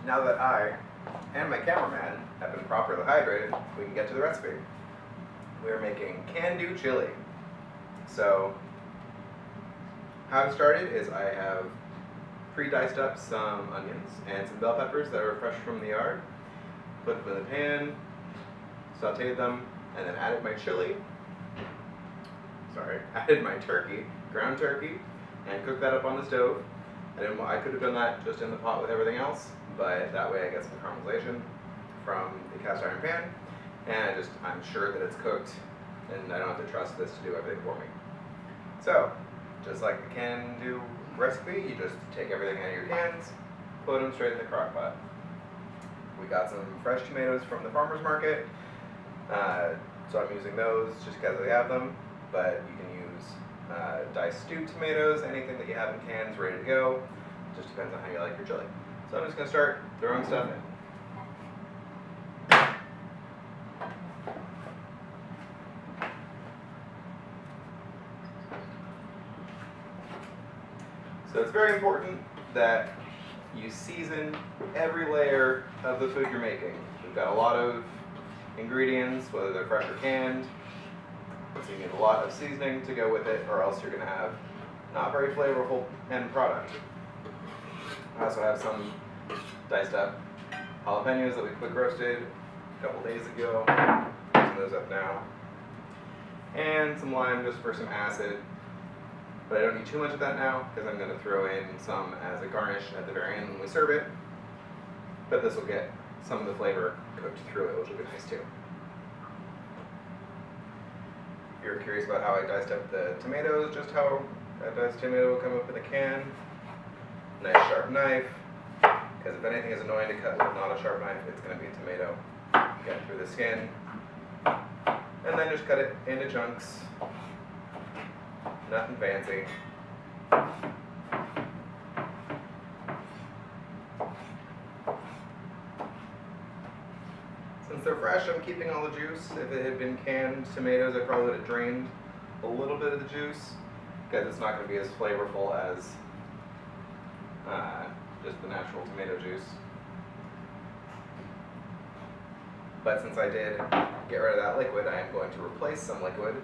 Now that I and my cameraman have been properly hydrated, we can get to the recipe. We're making can-do chili. So, how it started is I have pre-diced up some onions and some bell peppers that are fresh from the yard, put them in the pan, sauteed them, and then added my added my turkey, ground turkey, and cooked that up on the stove. I could have done that just in the pot with everything else, but that way I get some caramelization from the cast iron pan, and I'm sure that it's cooked, and I don't have to trust this to do everything for me. So, just like the can-do recipe, you just take everything out of your cans, put them straight in the crock pot. We got some fresh tomatoes from the farmer's market, so I'm using those just because I have them, but you can use diced stewed tomatoes, anything that you have in cans ready to go. Just depends on how you like your chili. So I'm just going to start throwing stuff in. So it's very important that you season every layer of the food you're making. We've got a lot of ingredients, whether they're fresh or canned, so you need a lot of seasoning to go with it, or else you're going to have not very flavorful end product. I also have some diced up jalapenos that we quick roasted a couple days ago. Using those up now. And some lime just for some acid. But I don't need too much of that now because I'm going to throw in some as a garnish at the very end when we serve it. But this will get some of the flavor cooked through it, which will be nice too. If you're curious about how I diced up the tomatoes, just how a diced tomato will come up in a can. Nice sharp knife, because if anything is annoying to cut with not a sharp knife, it's going to be a tomato. Get it through the skin, and then just cut it into chunks. Nothing fancy. Since they're fresh, I'm keeping all the juice. If it had been canned tomatoes, I probably would have drained a little bit of the juice, because it's not going to be as flavorful as just the natural tomato juice. But since I did get rid of that liquid, I am going to replace some liquid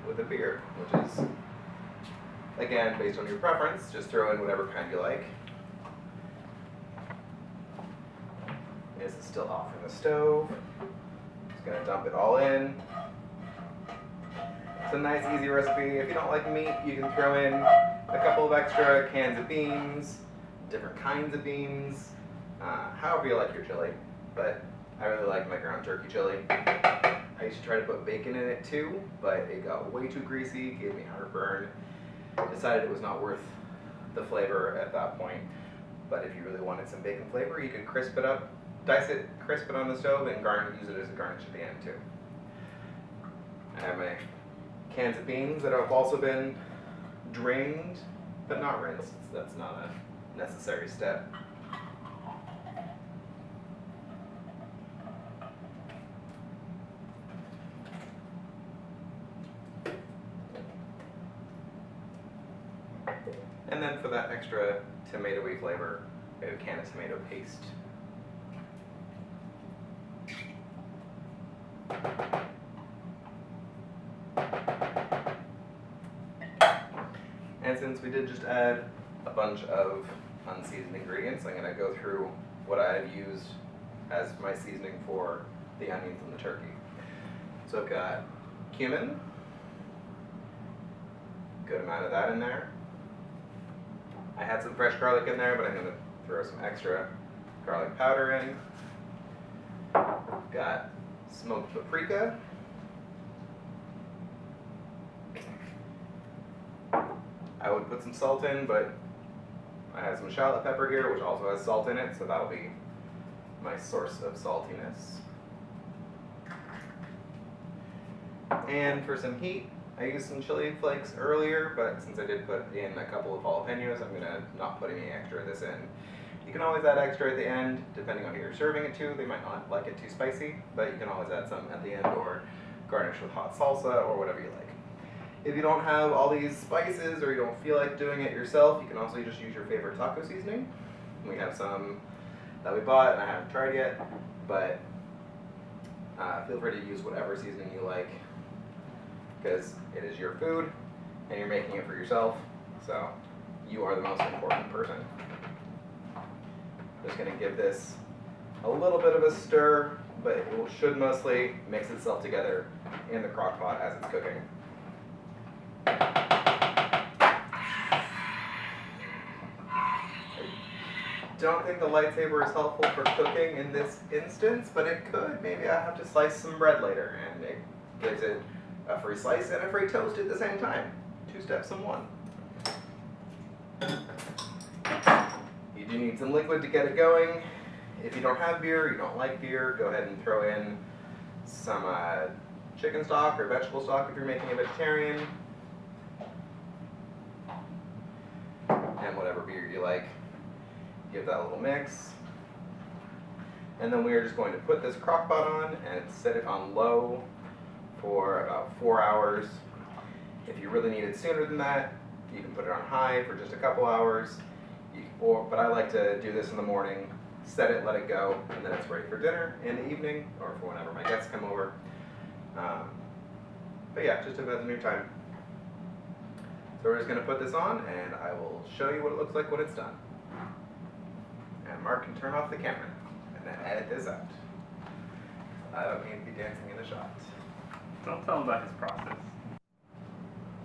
with a beer, which is, again, based on your preference. Just throw in whatever kind you like. This is still off from the stove. Just going to dump it all in. It's a nice, easy recipe. If you don't like meat, you can throw in a couple of extra cans of beans, different kinds of beans, however you like your chili. But I really like my ground turkey chili. I used to try to put bacon in it too, but it got way too greasy, gave me heartburn. Decided it was not worth the flavor at that point. But if you really wanted some bacon flavor, you could crisp it up, dice it, crisp it on the stove, and use it as a garnish at the end too. I have my cans of beans that have also been drained, but not rinsed. That's not a necessary step. And then for that extra tomatoey flavor, a can of tomato paste. And since we did just add a bunch of unseasoned ingredients, I'm going to go through what I've used as my seasoning for the onions and the turkey. So I've got cumin, good amount of that in there. I had some fresh garlic in there, but I'm going to throw some extra garlic powder in. Got smoked paprika. I would put some salt in, but I have some shallot pepper here, which also has salt in it, so that'll be my source of saltiness. And for some heat, I used some chili flakes earlier, but since I did put in a couple of jalapenos, I'm going to not put any extra of this in. You can always add extra at the end, depending on who you're serving it to. They might not like it too spicy, but you can always add some at the end or garnish with hot salsa or whatever you like. If you don't have all these spices or you don't feel like doing it yourself, you can also just use your favorite taco seasoning. We have some that we bought and I haven't tried yet, but feel free to use whatever seasoning you like, because it is your food and you're making it for yourself, so you are the most important person. Just going to give this a little bit of a stir, but it should mostly mix itself together in the crock pot as it's cooking. I don't think the lightsaber is helpful for cooking in this instance, but it could. Maybe I have to slice some bread later, and it gives it a free slice and a free toast at the same time. 2 steps in one. You do need some liquid to get it going. If you don't have beer, you don't like beer, go ahead and throw in some chicken stock or vegetable stock if you're making a vegetarian. And whatever beer you like. Give that a little mix. And then we are just going to put this crock pot on and set it on low for about 4 hours. If you really need it sooner than that, you can put it on high for just a couple hours. But I like to do this in the morning, set it, let it go, and then it's ready for dinner in the evening or for whenever my guests come over. But yeah, just depends on your time. So we're just going to put this on and I will show you what it looks like when it's done. And Mark can turn off the camera and then edit this out. I don't need to be dancing in the shot. Don't tell him about his process.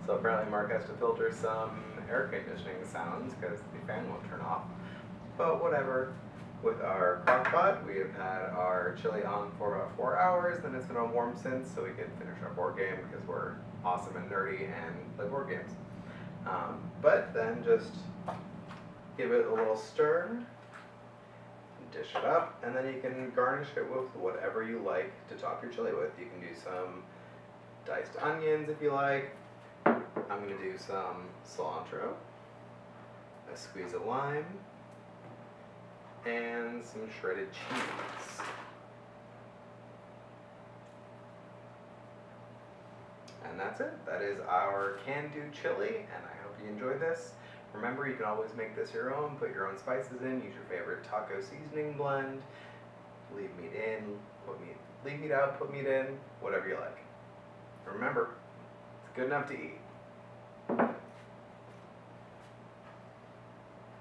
So apparently Mark has to filter some air conditioning sounds because the fan won't turn off. But whatever. With our crock pot, we have had our chili on for about 4 hours, then it's been on warm since, so we can finish our board game because we're awesome and nerdy and play board games. But then just give it a little stir, dish it up, and then you can garnish it with whatever you like to top your chili with. You can do some diced onions if you like. I'm going to do some cilantro, a squeeze of lime, and some shredded cheese. And that's it. That is our can-do chili, and I hope you enjoyed this. Remember, you can always make this your own, put your own spices in, use your favorite taco seasoning blend, leave meat in, leave meat out, put meat in, whatever you like. Remember, it's good enough to eat.